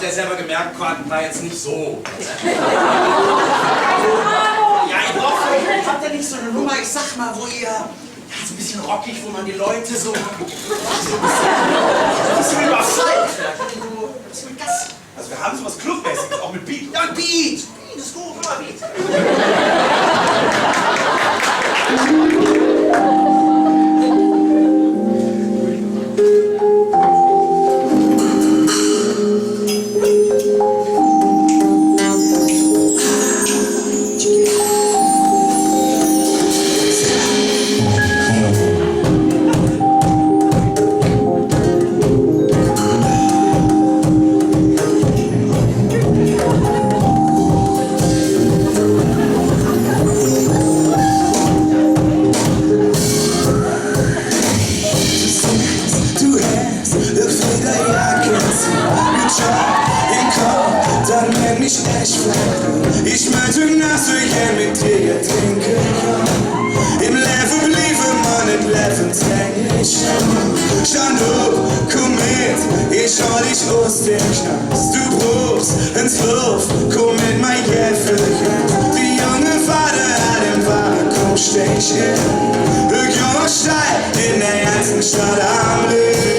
habt ja selber gemerkt, Quaden war jetzt nicht so. Ja, ihr braucht habt ja nicht so eine Nummer, ich sag mal, wo ihr so ein bisschen rockig, wo man die Leute so ein bisschen überfallen. Ein bisschen mit Gas. Also wir haben sowas Clubmäßiges, auch mit Beat. Ja, Beat! Beat ist gut, immer Beat. Ich möchte nass igen mit dir trinken. Im Leben blieben man nicht leben täglich. Stand up, komm mit, ich hol dich aus dem Knast. Du brauchst einen Zwurf, komm mit mein Jäffelchen. Die junge Vater hat im Wagen, komm stech hin. Ich junge steil in der ganzen Stadt am Ring.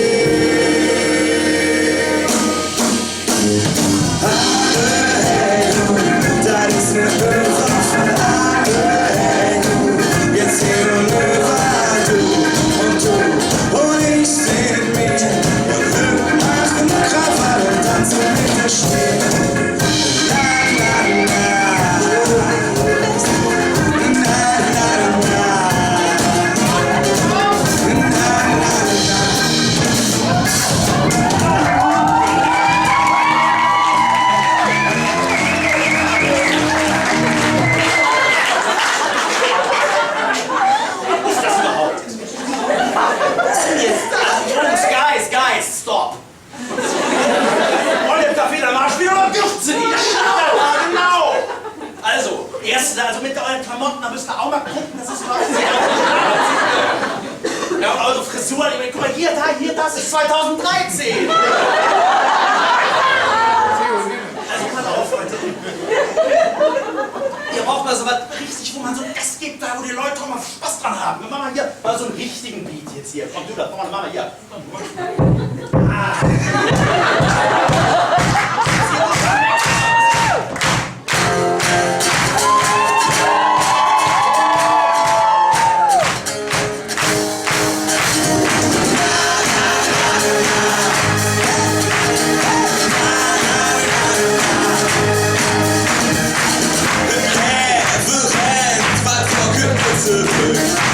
Also mit euren Klamotten, da müsst ihr auch mal gucken, das ist überhaupt sehr ja, und eure Frisur, ich meine, guck mal, hier, das ist 2013. Also pass auf, Leute. Ihr braucht mal so was richtig, wo man so ein Ess gibt, da wo die Leute auch mal Spaß dran haben. Wir machen mal hier mal so einen richtigen Beat jetzt hier. Komm, du da, komm mal hier.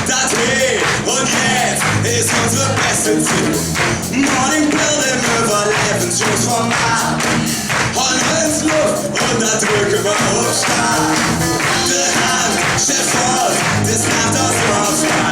Das hier und jetzt ist unsere beste Zeit. Morning Building Überlebensschutz vom Arm. Holz Luft und da drücken wir auf Start. Die Hand steht fort, das Nacht aus dem Aufschlag.